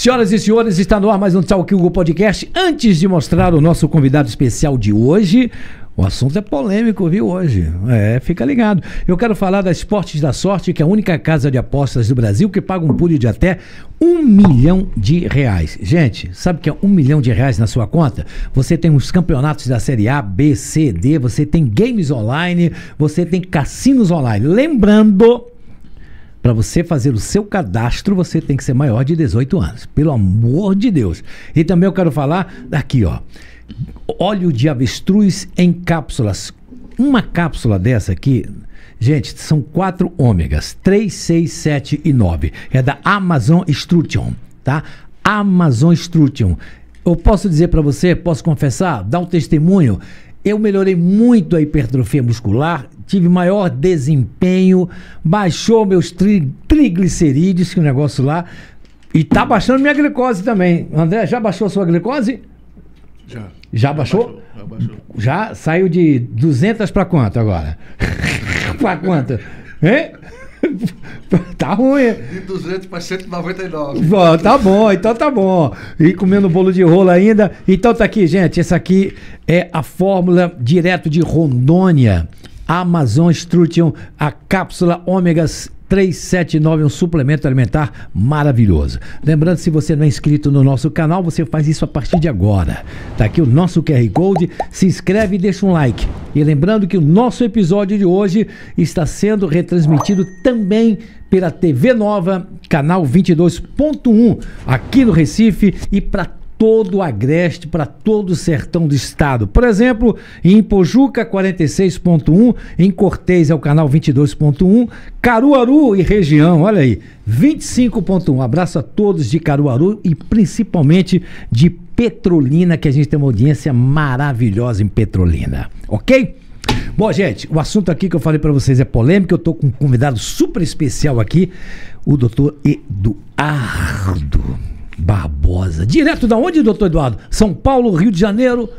Senhoras e senhores, está no ar mais um Talk Hugo Podcast. Antes de mostrar o nosso convidado especial de hoje, o assunto é polêmico, viu, hoje? Fica ligado. Eu quero falar da Esportes da Sorte, que é a única casa de apostas do Brasil que paga um pulo de até R$1 milhão. Gente, sabe o que é R$1 milhão na sua conta? Você tem os campeonatos da Série A, B, C, D, você tem games online, você tem cassinos online. Lembrando, para você fazer o seu cadastro, você tem que ser maior de 18 anos. Pelo amor de Deus. E também eu quero falar daqui, ó. Óleo de avestruz em cápsulas. Uma cápsula dessa aqui, gente, são 4 ômegas, 3, 6, 7 e 9. É da Amazon Nutrition, tá? Amazon Nutrition. Eu posso dizer para você, posso confessar, dar um testemunho, eu melhorei muito a hipertrofia muscular, tive maior desempenho, baixou meus triglicerídeos, que é um negócio lá, e tá baixando minha glicose também. André, já baixou a sua glicose? Já baixou? Já baixou. Já saiu de 200 para quanto agora? Para quanto? Hein? Tá ruim. De 200 para 199. Tá bom, então tá bom. E comendo bolo de rolo ainda. Então tá aqui, gente. Essa aqui é a fórmula direto de Rondônia. Amazon Nutrition, a cápsula ômegas 3, 7 e 9, um suplemento alimentar maravilhoso. Lembrando, se você não é inscrito no nosso canal, você faz isso a partir de agora. Tá aqui o nosso QR Code, se inscreve e deixa um like. E lembrando que o nosso episódio de hoje está sendo retransmitido também pela TV Nova, canal 22.1, aqui no Recife e para todo o Agreste, para todo o sertão do estado. Por exemplo, em Pojuca, 46.1, em Cortês é o canal 22.1, Caruaru e região, olha aí, 25.1. Abraço a todos de Caruaru e principalmente de Petrolina, que a gente tem uma audiência maravilhosa em Petrolina, ok? Bom, gente, o assunto aqui que eu falei para vocês é polêmico. Eu tô com um convidado super especial aqui, o doutor Eduardo Barbosa. Direto da onde, doutor Eduardo? São Paulo, Rio de Janeiro?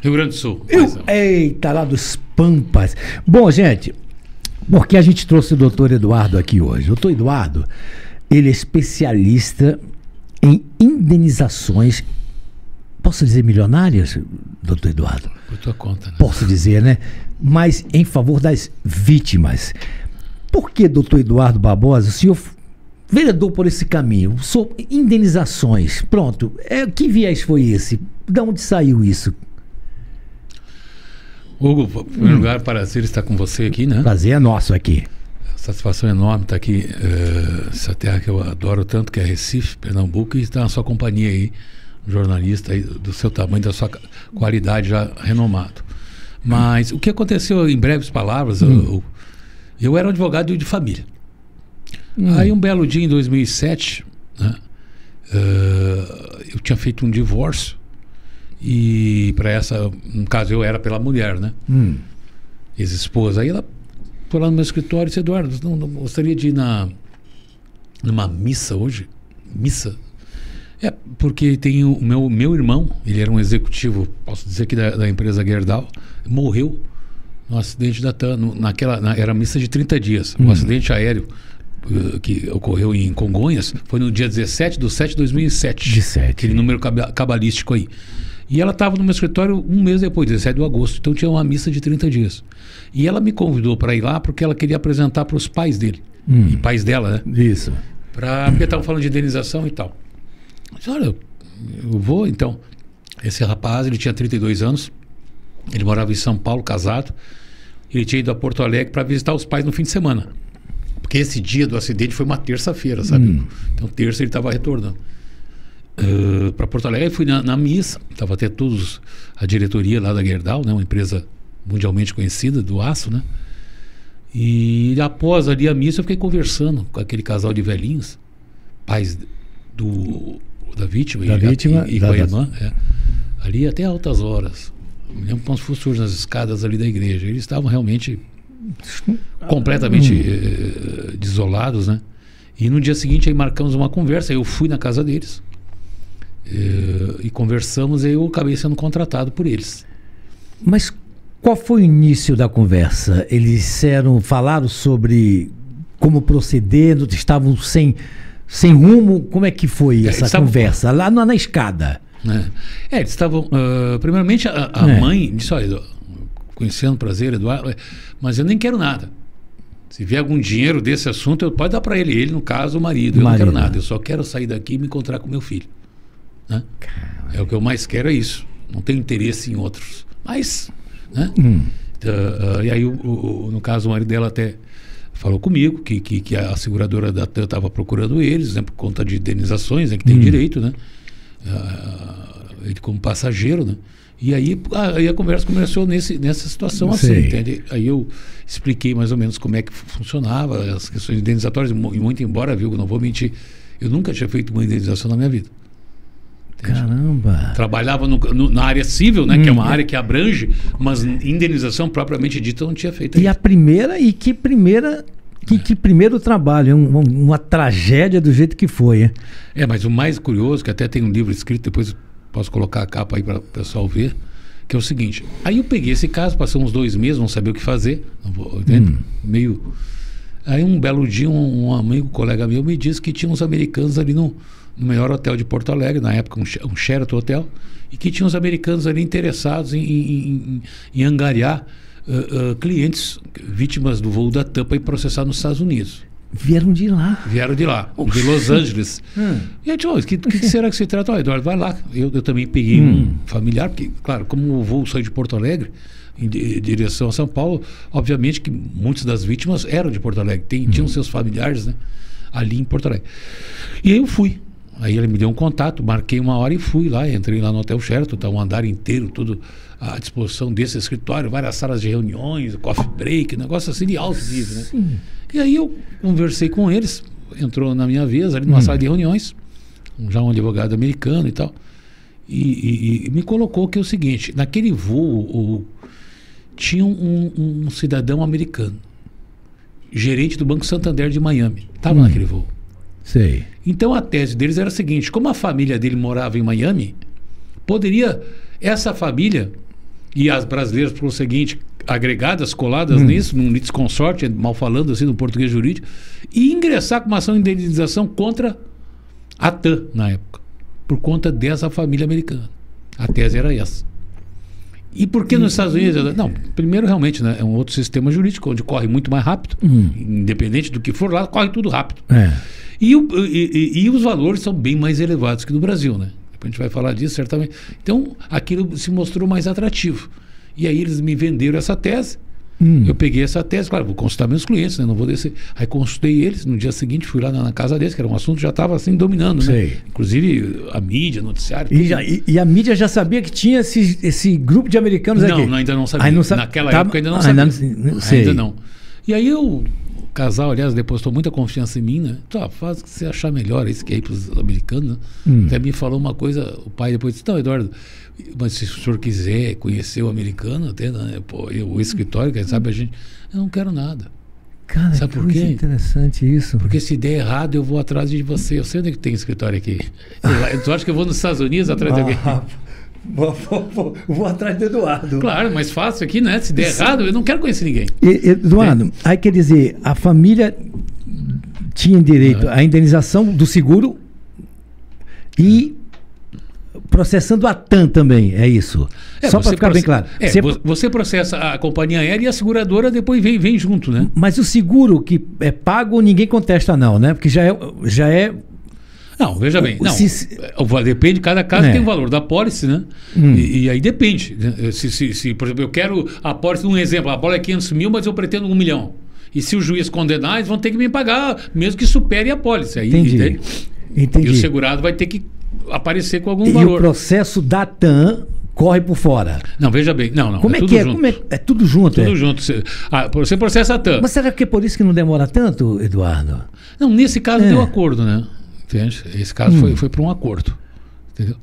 Rio Grande do Sul. Eita, lá dos Pampas. Bom, gente, por que a gente trouxe o doutor Eduardo aqui hoje? O doutor Eduardo, ele é especialista em indenizações, posso dizer milionárias, doutor Eduardo? Por tua conta, né? Posso dizer, né? Mas em favor das vítimas. Por que, doutor Eduardo Barbosa, o senhor vereador por esse caminho, indenizações, pronto, que viés foi esse? De onde saiu isso? Hugo, em primeiro lugar, prazer estar com você aqui, né? Prazer é nosso aqui. Satisfação enorme estar aqui, essa terra que eu adoro tanto, que é Recife, Pernambuco, e estar na sua companhia aí, um jornalista aí do seu tamanho, da sua qualidade já renomado. Mas o que aconteceu, em breves palavras, eu era um advogado de família. Aí um belo dia em 2007, né, eu tinha feito um divórcio e para essa, no caso eu era pela mulher, né, ex-esposa. Aí ela foi lá no meu escritório e disse: Eduardo, não gostaria de ir numa missa hoje? Missa? Porque tem o meu irmão, ele era um executivo, posso dizer que da empresa Gerdau, morreu no acidente da TAM, era missa de 30 dias, um acidente aéreo que ocorreu em Congonhas, foi no dia 17/7/2007. Aquele número cabalístico aí. E ela estava no meu escritório um mês depois, 17 de agosto. Então tinha uma missa de 30 dias. E ela me convidou para ir lá porque ela queria apresentar para os pais dele. E pais dela, né? Isso. Porque estavam falando de indenização e tal. Eu disse: olha, eu vou então. Esse rapaz, ele tinha 32 anos. Ele morava em São Paulo, casado. Ele tinha ido a Porto Alegre para visitar os pais no fim de semana. Porque esse dia do acidente foi uma terça-feira, sabe? Então, terça ele estava retornando para Porto Alegre. Fui na missa, estava até todos, a diretoria lá da Gerdau, né? Uma empresa mundialmente conhecida do aço, né? E após ali a missa, eu fiquei conversando com aquele casal de velhinhos, pais da vítima e com a irmã, ali até altas horas. Me lembro como se fosse nas escadas ali da igreja. Eles estavam realmente completamente desolados, né? E no dia seguinte aí marcamos uma conversa. Eu fui na casa deles e conversamos, e eu acabei sendo contratado por eles. Mas qual foi o início da conversa? Eles falaram sobre como proceder, estavam sem sem rumo, como é que foi essa conversa? Lá na escada. Eles estavam... primeiramente, a mãe disse, olha, conhecendo, prazer, Eduardo, mas eu nem quero nada. Se vier algum dinheiro desse assunto, pode dar para ele. Ele, no caso, o marido. Eu não quero nada. Eu só quero sair daqui e me encontrar com meu filho. Né? É o que eu mais quero, é isso. Não tenho interesse em outros. Mas, né? E aí, no caso, o marido dela até falou comigo que a seguradora da TAM estava procurando eles, né, por conta de indenizações, né, que tem direito, né? Ele como passageiro, né? E aí a conversa começou nessa situação assim, entende? Aí eu expliquei mais ou menos como é que funcionava as questões indenizatórias, e muito embora, viu, não vou mentir, eu nunca tinha feito uma indenização na minha vida. Entende? Caramba! Trabalhava na área civil, né, que é uma área que abrange, mas indenização propriamente dita eu não tinha feito. Que primeiro trabalho, uma tragédia do jeito que foi. Mas o mais curioso, que até tem um livro escrito, depois posso colocar a capa aí para o pessoal ver, que é o seguinte, aí eu peguei esse caso, passei uns 2 meses, não sabia o que fazer, aí um belo dia um amigo, colega meu, me disse que tinha uns americanos ali no melhor hotel de Porto Alegre, na época um Sheraton Hotel, e que tinha uns americanos ali interessados em angariar clientes vítimas do voo da TAM e processar nos Estados Unidos. Vieram de lá, de Los Angeles. E aí, o que será que se trata? Eduardo, vai lá. Eu também peguei um familiar, porque, claro, como o voo saiu de Porto Alegre em direção a São Paulo, obviamente que muitas das vítimas eram de Porto Alegre, tinham seus familiares, né, ali em Porto Alegre. E aí eu fui. Aí ele me deu um contato, marquei uma hora e fui lá, entrei lá no Hotel Sheraton, tá um andar inteiro, tudo à disposição desse escritório, várias salas de reuniões, coffee break, negócio assim de alto nível, né? Sim. E aí eu conversei com eles, entrou na minha vez ali numa sala de reuniões, já um advogado americano e tal, e me colocou que é o seguinte, naquele voo tinha um cidadão americano, gerente do Banco Santander de Miami, estava naquele voo. Sei. Então a tese deles era a seguinte, como a família dele morava em Miami, poderia essa família e as brasileiras, por seguinte, agregadas, coladas nisso, num litisconsorte, mal falando assim no português jurídico, e ingressar com uma ação de indenização contra a TAM na época, por conta dessa família americana. A tese era essa. E por que nos Estados Unidos? Não, primeiro realmente, né, é um outro sistema jurídico, onde corre muito mais rápido, independente do que for lá, corre tudo rápido. E os valores são bem mais elevados que no Brasil, né? Depois a gente vai falar disso, certamente. Então, aquilo se mostrou mais atrativo. E aí eles me venderam essa tese, eu peguei essa tese, claro, vou consultar meus clientes, né? Não vou descer. Aí consultei eles, no dia seguinte fui lá na casa deles, que era um assunto que já estava assim dominando, né? Inclusive a mídia, noticiário. E a mídia já sabia que tinha esse grupo de americanos aqui? Não, ainda não sabia. Naquela época ainda não sabia. Ainda não. E aí o casal, aliás, depositou muita confiança em mim, né? Faz o que você achar melhor, isso que é aí para os americanos, né? Até me falou uma coisa, o pai depois disse, não, Eduardo, mas se o senhor quiser conhecer o americano, até, né, o escritório, quem sabe a gente... Eu não quero nada. Cara, sabe por quê? Interessante isso. Porque se der errado, eu vou atrás de você. Eu sei onde é que tem escritório aqui. Tu acha que eu vou nos Estados Unidos atrás de alguém? Vou atrás do Eduardo. Claro, mais fácil aqui, né? Se der errado, eu não quero conhecer ninguém. Eduardo, aí quer dizer, a família tinha direito à indenização do seguro e processando a TAM também, é isso? Só para ficar bem claro. Você processa a companhia aérea e a seguradora depois vem junto, né? Mas o seguro que é pago, ninguém contesta não, né? Porque já é... Não, veja bem, depende, cada caso tem o valor da apólice, né? E aí depende. Se, por exemplo, eu quero a apólice, um exemplo, a bola é 500 mil, mas eu pretendo 1 milhão. E se o juiz condenar, eles vão ter que me pagar, mesmo que supere a apólice. Aí, Entendi. E o segurado vai ter que aparecer com algum valor. E o processo da TAM corre por fora. Não, veja bem, não. Como é que é? Junto. É tudo junto? Tudo junto. Você processa a TAM. Mas será que é por isso que não demora tanto, Eduardo? Não, nesse caso deu acordo, né? Entende? Esse caso foi para um acordo. Entendeu?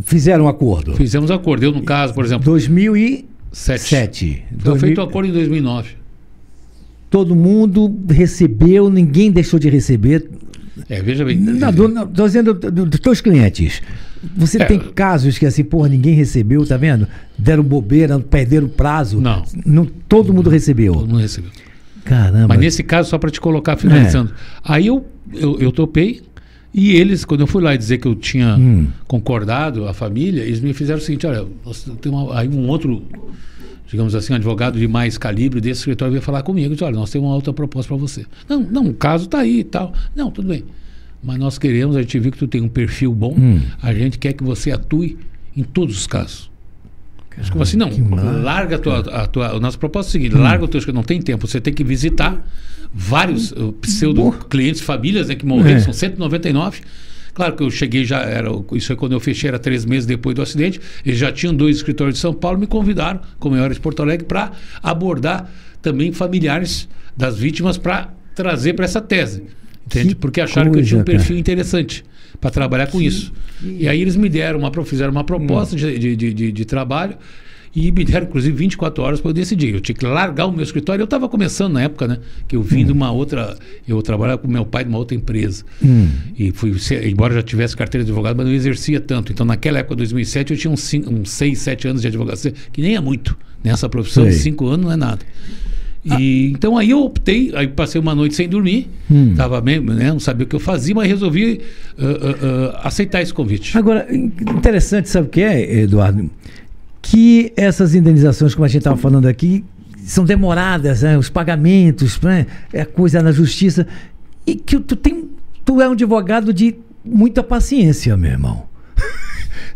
Fizeram um acordo? Fizemos acordo. Eu, no caso, por exemplo... 2007. Foi feito o acordo em 2009. Todo mundo recebeu, ninguém deixou de receber. Veja bem. Estou dizendo dos teus clientes. Você tem casos que assim, ninguém recebeu, tá vendo? Deram bobeira, perderam prazo. Não. Todo mundo recebeu. Todo mundo recebeu. Caramba. Mas nesse caso, só para te colocar finalizando. Aí eu topei, e eles, quando eu fui lá dizer que eu tinha concordado, a família, eles me fizeram o seguinte: olha, nós temos aí um outro, digamos assim, um advogado de mais calibre desse escritório veio falar comigo, disse: olha, nós temos uma outra proposta para você. Não, o caso está aí e tal. Não, tudo bem. Mas nós queremos, a gente viu que tu tem um perfil bom, a gente quer que você atue em todos os casos. Caramba, como assim? Não, larga a tua... A nossa proposta é o seguinte: larga o teu escritório, não tem tempo, você tem que visitar vários pseudo-clientes, famílias, né, que morreram, são 199. Claro que eu cheguei isso é quando eu fechei, era 3 meses depois do acidente, eles já tinham 2 escritórios de São Paulo, me convidaram, como eu era de Porto Alegre, para abordar também familiares das vítimas para trazer para essa tese. Entende? Porque acharam que eu tinha um perfil interessante para trabalhar com isso. E aí eles me deram fizeram uma proposta de trabalho, e me deram, inclusive, 24 horas para eu decidir. Eu tinha que largar o meu escritório. Eu estava começando na época, né? Que eu vim de uma outra... Eu trabalhava com meu pai numa outra empresa. E embora eu já tivesse carteira de advogado, mas não exercia tanto. Então, naquela época, 2007, eu tinha uns 6, 7 anos de advocacia, que nem é muito. Nessa profissão, 5 anos não é nada. Então aí eu optei, aí passei uma noite sem dormir, tava bem, né, não sabia o que eu fazia, mas resolvi aceitar esse convite. Agora, interessante, sabe o que é, Eduardo? Que essas indenizações, como a gente estava falando aqui, são demoradas, né? Os pagamentos, né? É coisa na justiça, e que tu é um advogado de muita paciência, meu irmão.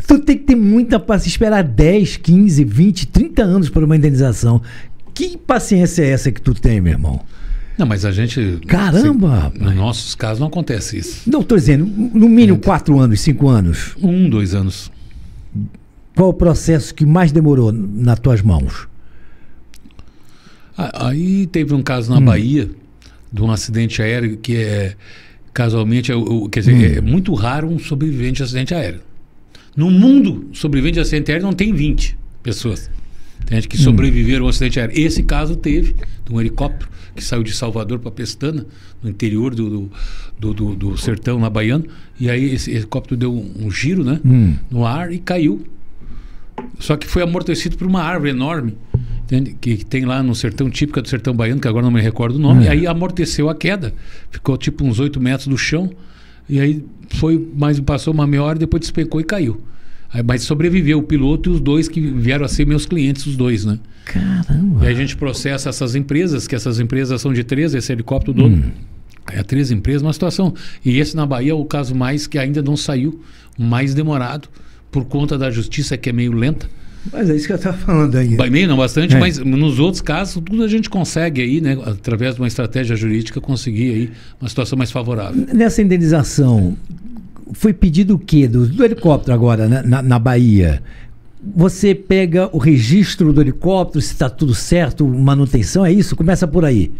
Tu tem que ter muita paciência, esperar 10, 15, 20, 30 anos por uma indenização. Que paciência é essa que tu tem, meu irmão? Não, mas a gente... Caramba! Nos nossos casos não acontece isso. Não, estou dizendo, no mínimo 4 anos, 5 anos. 1, 2 anos. Qual o processo que mais demorou nas tuas mãos? Aí teve um caso na Bahia, de um acidente aéreo, que casualmente, quer dizer, é muito raro um sobrevivente de acidente aéreo. No mundo, sobrevivente de acidente aéreo não tem 20 pessoas. Tem gente que sobreviveram ao acidente aéreo. Esse caso teve, de um helicóptero que saiu de Salvador para Pestana, no interior do sertão, na Baiana, e aí esse helicóptero deu um giro, né, no ar e caiu. Só que foi amortecido por uma árvore enorme, entende? Que tem lá no sertão, típica do sertão baiano, que agora não me recordo o nome, e aí amorteceu a queda, ficou tipo uns 8 metros do chão, e aí passou uma meia hora, depois despencou e caiu. Mas sobreviveu o piloto e os 2 que vieram a ser meus clientes, os 2, né? Caramba! E aí a gente processa essas empresas, que essas empresas são de 3, esse helicóptero todo. É 3 empresas, uma situação. E esse na Bahia é o caso mais que ainda não saiu, mais demorado, por conta da justiça, que é meio lenta. Mas é isso que eu estava falando aí. Meio não, bastante, mas nos outros casos, tudo a gente consegue aí, né, através de uma estratégia jurídica, conseguir aí uma situação mais favorável. Nessa indenização, foi pedido o quê? Do helicóptero agora, né, na Bahia? Você pega o registro do helicóptero, se está tudo certo, manutenção, é isso? Começa por aí.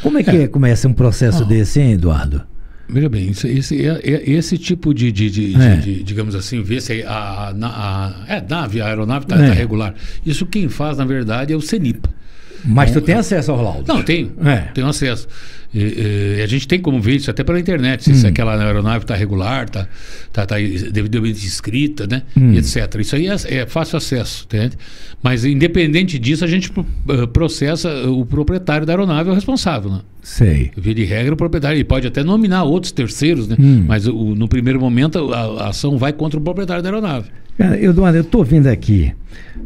Como é que começa um processo desse, hein, Eduardo? Veja bem, esse tipo de digamos assim, ver se a aeronave está regular. Isso quem faz, na verdade, é o CENIPA. Mas tu tem acesso ao laudo? Não, tenho acesso. A gente tem como ver isso até pela internet, se aquela aeronave está regular, está devidamente inscrita, né, etc. Isso aí é fácil acesso, entende? Mas independente disso, a gente processa o proprietário da aeronave, é o responsável, né? Sei. Via de regra, o proprietário ele pode até nominar outros terceiros, né? Mas no primeiro momento a ação vai contra o proprietário da aeronave. Cara, Eduardo, eu estou vendo aqui.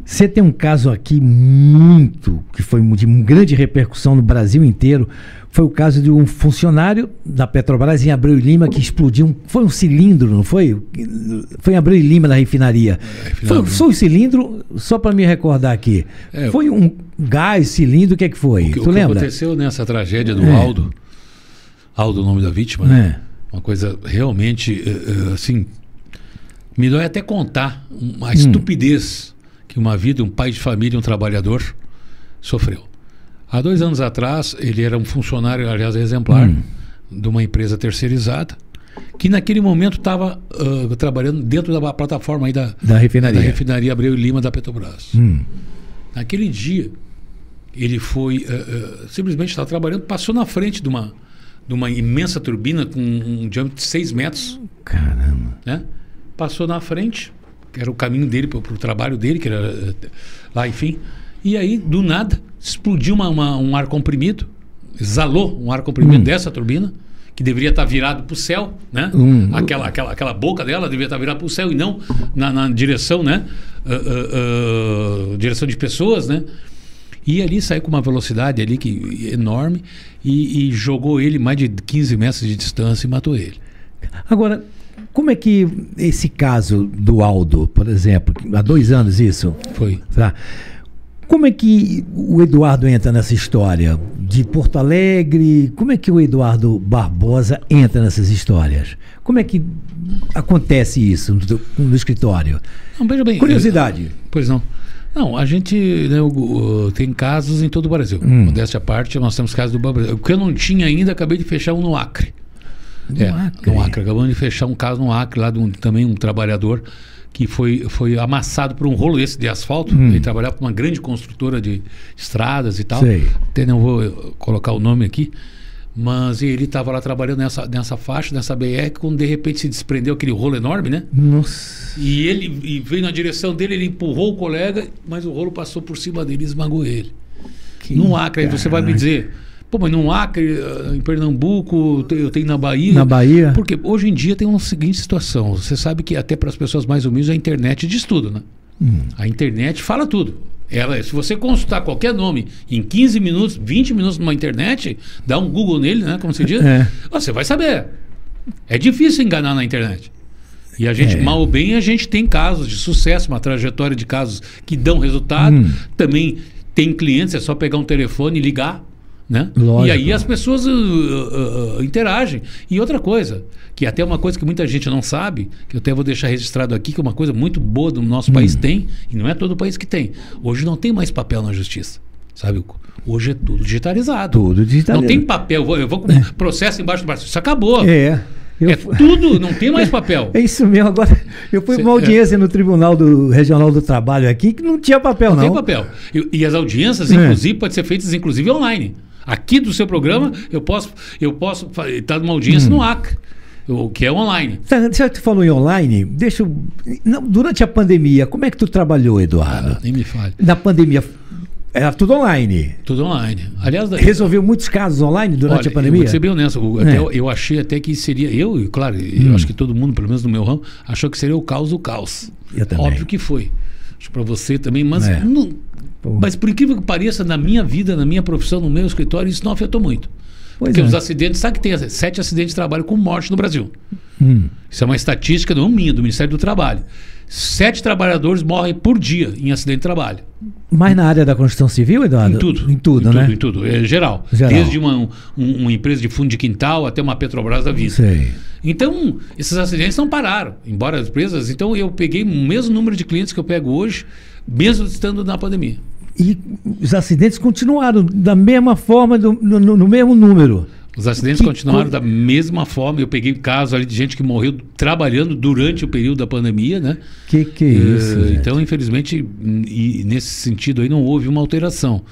Você tem um caso aqui que foi de grande repercussão no Brasil inteiro. Foi o caso de um funcionário da Petrobras em Abreu e Lima que explodiu. Foi um cilindro, não foi? Foi em Abreu e Lima, na refinaria. Foi um cilindro, só para me recordar aqui. Foi um gás, cilindro, o que é que foi? O que aconteceu nessa tragédia do Aldo, o nome da vítima, né? Uma coisa realmente, assim, me dói até contar a estupidez que uma vida, um pai de família, um trabalhador sofreu. Há 2 anos atrás, ele era um funcionário, aliás, exemplar, de uma empresa terceirizada, que naquele momento estava trabalhando dentro da plataforma aí da refinaria Abreu e Lima da Petrobras. Naquele dia, ele foi, simplesmente estava trabalhando, passou na frente de uma imensa turbina com um diâmetro de 6 metros. Caramba! Né? Passou na frente, que era o caminho dele para o trabalho dele, que era lá, enfim. E aí, do nada, explodiu um ar comprimido exalou um ar comprimido dessa turbina, que deveria estar virado para o céu, né? Aquela boca dela deveria estar virada para o céu e não na direção, né? Direção de pessoas, né? E ali saiu com uma velocidade ali enorme e jogou ele mais de 15 metros de distância e matou ele. Agora, como é que esse caso do Aldo, por exemplo, há 2 anos isso? Foi. Tá? Como é que o Eduardo entra nessa história? De Porto Alegre, como é que o Eduardo Barbosa entra nessas histórias? Como é que acontece isso no escritório? Não, veja bem, curiosidade. Pois não. Não, a gente, né, tem casos em todo o Brasil. Modéstia à parte, nós temos casos do Brasil. O que eu não tinha ainda, acabei de fechar um no Acre. No Acre. Acabamos de fechar um caso no Acre, lá de também um trabalhador que foi amassado por um rolo de asfalto. Ele trabalhava com uma grande construtora de estradas e tal. Sei. Até não vou colocar o nome aqui. Mas ele estava lá trabalhando nessa faixa, nessa BR, quando de repente se desprendeu aquele rolo enorme, né? Nossa. E ele veio na direção dele, ele empurrou o colega, mas o rolo passou por cima dele e esmagou ele. No Acre, aí você vai me dizer, pô, mas no Acre, em Pernambuco, eu tenho na Bahia. Na Bahia? Porque hoje em dia tem uma seguinte situação. Você sabe que até para as pessoas mais humildes a internet diz tudo, né? A internet fala tudo. Se você consultar qualquer nome em 15 minutos, 20 minutos numa internet, dá um Google nele, né? Como se diz, você vai saber. É difícil enganar na internet. E a gente, mal ou bem, a gente tem casos de sucesso, uma trajetória de casos que dão resultado. Também tem clientes, é só pegar um telefone e ligar, né? Lógico. E aí as pessoas interagem. E outra coisa, que até uma coisa que muita gente não sabe, que eu até vou deixar registrado aqui, que é uma coisa muito boa do nosso país tem, e não é todo o país que tem. Hoje não tem mais papel na justiça, sabe? Hoje é tudo digitalizado. Tudo digitalizado. Não tem papel, eu vou com processo embaixo do braço. Isso acabou. Tudo, não tem mais papel. É isso mesmo. Agora, eu fui uma audiência no Tribunal Regional do Trabalho aqui que não tinha papel, não. Não tem papel. E as audiências, inclusive, podem ser feitas, inclusive, online. Aqui do seu programa, eu posso estar numa audiência no Acre, que é online. Já que tu falou em online, durante a pandemia, como é que tu trabalhou, Eduardo? Nem me fale. Na pandemia, era tudo online? Tudo online. Aliás, resolveu muitos casos online durante a pandemia? Eu vou ser bem honesto, eu achei até que seria, eu acho que todo mundo, pelo menos no meu ramo, achou que seria o caos do caos. Eu também. Óbvio que foi. Acho para você também, mas mas por incrível que pareça, na minha vida, na minha profissão, no meu escritório, isso não afetou muito. Porque os acidentes, sabe que tem 7 acidentes de trabalho com morte no Brasil. Isso é uma estatística, não minha, do Ministério do Trabalho. 7 trabalhadores morrem por dia em acidente de trabalho. Mas na área da construção civil, Eduardo? Em tudo, né? Em tudo, é geral. Desde uma empresa de fundo de quintal até uma Petrobras da vida. Sei. Então, esses acidentes não pararam, embora as empresas... Então, eu peguei o mesmo número de clientes que eu pego hoje, mesmo estando na pandemia. E os acidentes continuaram da mesma forma, no mesmo número? Os acidentes continuaram da mesma forma. Eu peguei casos ali de gente que morreu trabalhando durante o período da pandemia, né? Que é isso, então, infelizmente, nesse sentido aí não houve uma alteração.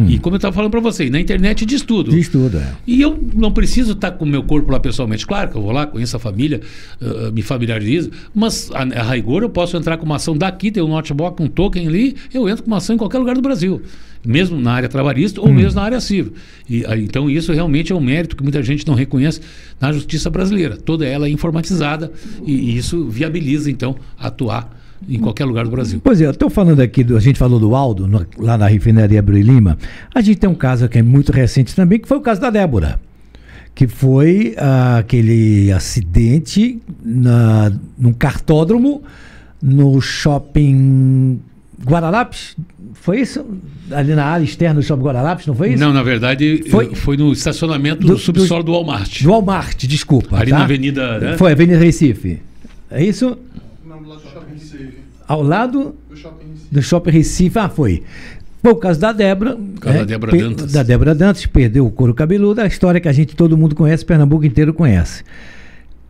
E como eu estava falando para você, na internet diz tudo. Diz tudo, E eu não preciso estar com o meu corpo lá pessoalmente. Claro que eu vou lá, conheço a família, me familiarizo, mas a rigor eu posso entrar com uma ação daqui, tem um notebook, um token ali, eu entro com uma ação em qualquer lugar do Brasil. Mesmo na área trabalhista ou mesmo na área civil. Então isso realmente é um mérito que muita gente não reconhece na justiça brasileira. Toda ela é informatizada e isso viabiliza então atuar em qualquer lugar do Brasil. Pois é, eu estou falando aqui, a gente falou do Aldo, lá na refinaria Abreu e Lima. A gente tem um caso que é muito recente também, que foi o caso da Débora, que foi aquele acidente num cartódromo no shopping Guararapes. Foi isso? Ali na área externa do Shopping Guararapes, não foi isso? Não, na verdade, foi no estacionamento do subsolo do Walmart. Do Walmart, desculpa. Ali na Avenida... Né? Foi, Avenida Recife. É isso? Não, do lado do Shopping Recife. Ao lado do Shopping Recife. Foi. Foi o caso da Débora. O caso da Débora Dantas. Da Débora Dantas, perdeu o couro cabeludo, a história que todo mundo conhece, Pernambuco inteiro conhece.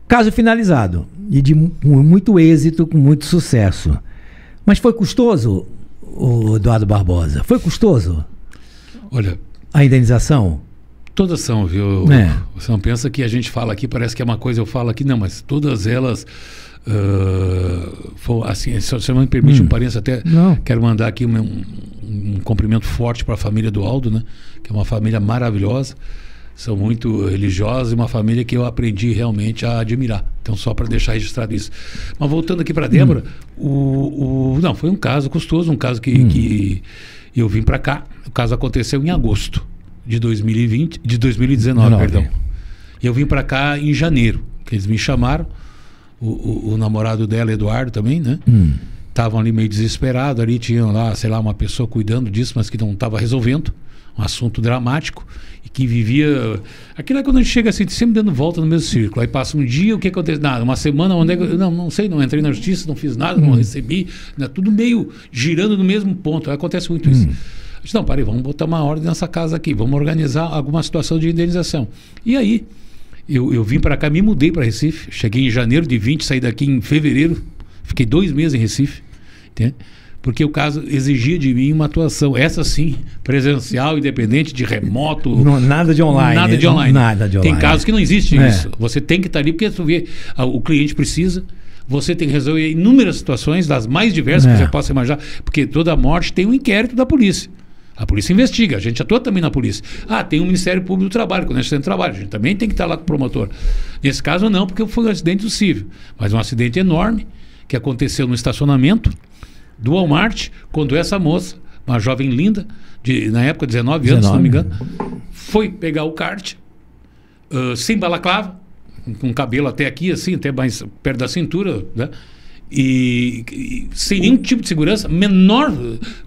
Caso finalizado. E com muito êxito, com muito sucesso. Mas foi custoso, o Eduardo Barbosa? Foi custoso? Olha... A indenização? Todas são, viu? Você não pensa que a gente fala aqui, parece que é uma coisa, eu falo aqui, não, mas todas elas... assim, se você não me permite um parênteses, até quero mandar aqui um um cumprimento forte para a família do Aldo, né? Que é uma família maravilhosa, são muito religiosos e uma família que eu aprendi realmente a admirar. Então, só para deixar registrado isso. Mas voltando aqui para Débora, não, foi um caso custoso, um caso que eu vim para cá. O caso aconteceu em agosto de 2019, perdão. Eu vim para cá em janeiro, que eles me chamaram, o namorado dela, Eduardo, também, né? Estavam ali meio desesperados, ali tinham lá, sei lá, uma pessoa cuidando disso, mas que não estava resolvendo, um assunto dramático, e que vivia... Aquilo é quando a gente chega assim, sempre dando volta no mesmo círculo. Aí passa um dia, o que acontece? Nada, uma semana, onde é que... Não sei, não entrei na justiça, não fiz nada, não recebi, né? Tudo meio girando no mesmo ponto. Aí acontece muito isso. Eu disse, não, parei, vamos botar uma ordem nessa casa aqui, vamos organizar alguma situação de indenização. E aí, eu vim para cá, me mudei para Recife, cheguei em janeiro de 20, saí daqui em fevereiro, fiquei 2 meses em Recife, entende? Porque o caso exigia de mim uma atuação, essa sim, presencial, independente, de remoto. Nada de online. Nada de online. Nada de online. Tem casos que não existe isso. Você tem que estar ali porque tu vê, o cliente precisa, você tem que resolver inúmeras situações, das mais diversas que você possa imaginar, porque toda morte tem um inquérito da polícia. A polícia investiga, a gente atua também na polícia. Tem o Ministério Público do Trabalho, quando a gente está no trabalho, a gente também tem que estar lá com o promotor. Nesse caso não, porque foi um acidente do civil, mas um acidente enorme que aconteceu no estacionamento do Walmart, quando essa moça, uma jovem linda, na época 19 anos, se não me engano, foi pegar o kart, sem balaclava, com o cabelo até aqui, assim, até mais perto da cintura, né? E sem nenhum tipo de segurança, menor,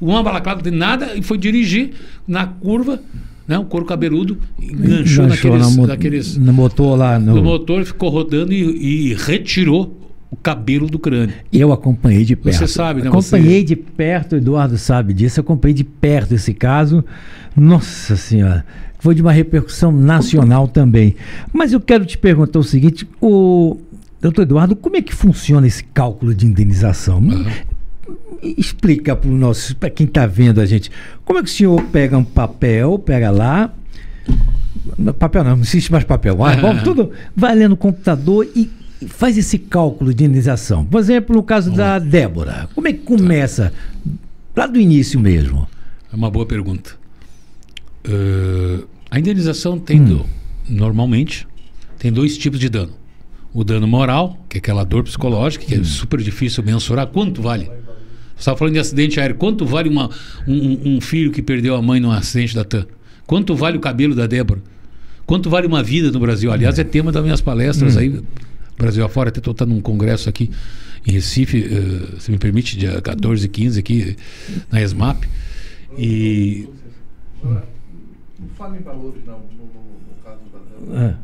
uma balaclava de nada, e foi dirigir na curva, né? O couro cabeludo enganchou naqueles no motor lá. No motor, ficou rodando e retirou o cabelo do crânio. Eu acompanhei de perto. Você sabe, né? Acompanhei de perto, o Eduardo sabe disso, eu acompanhei de perto esse caso. Nossa Senhora, foi de uma repercussão nacional também. Mas eu quero te perguntar o seguinte, doutor Eduardo, como é que funciona esse cálculo de indenização? Explica para quem está vendo a gente. Como é que o senhor pega um papel, pega lá... Papel não existe mais papel. Tudo vai lendo no computador e faz esse cálculo de indenização. Por exemplo, no caso da Débora, como é que começa? Lá do início mesmo. É uma boa pergunta. A indenização tem, normalmente, tem 2 tipos de dano. O dano moral, que é aquela dor psicológica, que é super difícil mensurar. Quanto vale? Você estava falando de acidente aéreo. Quanto vale um filho que perdeu a mãe num acidente da TAM? Quanto vale o cabelo da Débora? Quanto vale uma vida no Brasil? Aliás, é tema das minhas palestras aí, Brasil afora. Até estou num congresso aqui em Recife, se me permite, dia 14 e 15 aqui na ESMAP. E... Não fale em valores, não, no caso da Débora.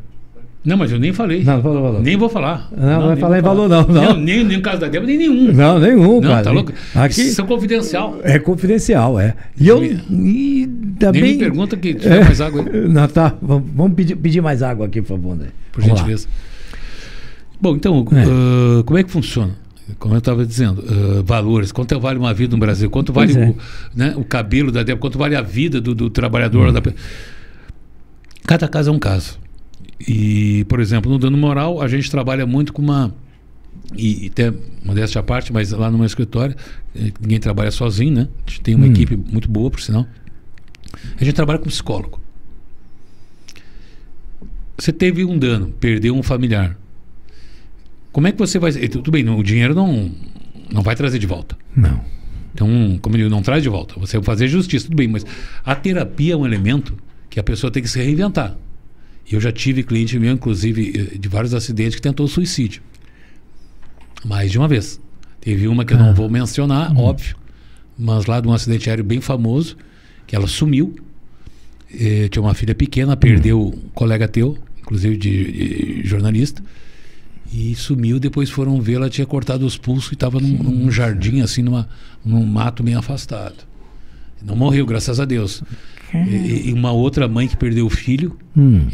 Não, mas eu nem falei. Não, falou. Nem vou falar. Não vai falar em valor, não. Nem no caso da Débora, nem nenhum. Não, nenhum, não, cara. Tá louco? Aqui isso é confidencial. É confidencial, é. E também... Nem me pergunta que tiver mais água aí. Não, tá. Vamos pedir mais água aqui, por favor, André. Por gentileza. Bom, então, como é que funciona? Como eu estava dizendo, valores. Quanto vale uma vida no Brasil? Quanto vale o cabelo da Débora? Quanto vale a vida do trabalhador? Cada caso é um caso. E, por exemplo, no dano moral, a gente trabalha muito com e até modéstia à parte, mas lá no meu escritório, ninguém trabalha sozinho, né? A gente tem uma equipe muito boa, por sinal. A gente trabalha com psicólogo. Você teve um dano, perdeu um familiar. Como é que você vai... Tudo bem, o dinheiro não vai trazer de volta. Não. Então, como ele não traz de volta, você vai fazer justiça, tudo bem, mas a terapia é um elemento que a pessoa tem que se reinventar. Eu já tive cliente meu, inclusive, de vários acidentes que tentou suicídio. Mais de uma vez. Teve uma que eu não vou mencionar, óbvio, mas lá de um acidente aéreo bem famoso, que ela sumiu, tinha uma filha pequena, perdeu um colega teu, inclusive de jornalista, e sumiu. Depois foram ver, ela tinha cortado os pulsos e estava num jardim, assim, num mato bem afastado. Não morreu, graças a Deus. E uma outra mãe que perdeu o filho,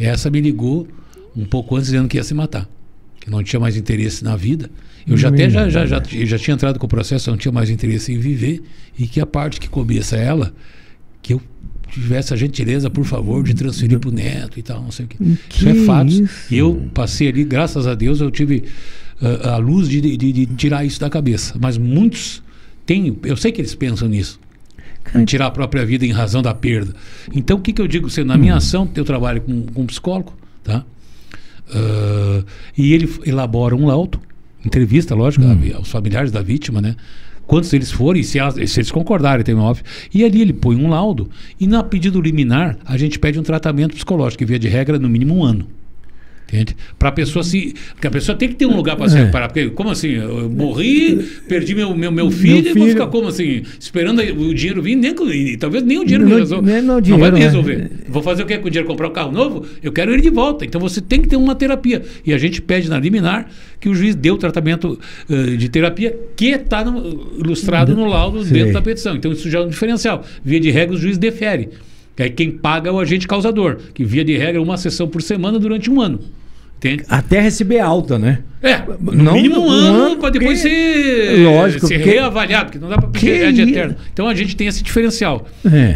essa me ligou um pouco antes dizendo que ia se matar, que não tinha mais interesse na vida. Eu já tinha entrado com o processo, não tinha mais interesse em viver, e que a parte que coubesse a ela, que eu tivesse a gentileza, por favor, de transferir para o neto e tal, não sei o quê. Isso é fato. E eu passei ali, graças a Deus, eu tive a luz de tirar isso da cabeça. Mas muitos têm, eu sei que eles pensam nisso. tirar a própria vida em razão da perda. Então, o que eu digo? Na minha ação, eu trabalho com um psicólogo, tá? E ele elabora um laudo, entrevista, lógico, aos familiares da vítima, né? Quantos eles forem, se eles concordarem, tem óbvio. E ali ele põe um laudo e na pedido liminar a gente pede um tratamento psicológico, que via de regra no mínimo 1 ano. Entende? Para a pessoa porque a pessoa tem que ter um lugar para se reparar. Porque, como assim? Eu morri, perdi meu filho, e vou ficar como assim? Esperando o dinheiro vir, talvez nem o dinheiro me resolve. Não vai me resolver. Vou fazer o que com o dinheiro? Comprar um carro novo? Eu quero ele de volta. Então você tem que ter uma terapia. E a gente pede na liminar que o juiz dê o tratamento de terapia que está ilustrado no laudo dentro da petição. Então isso já é um diferencial. Via de regra, o juiz defere. Aí quem paga é o agente causador, que via de regra uma sessão por semana durante 1 ano. Entende? Até receber alta, né? No mínimo 1 ano para depois ser reavaliado, porque não dá para pedir de eterno. Então a gente tem esse diferencial.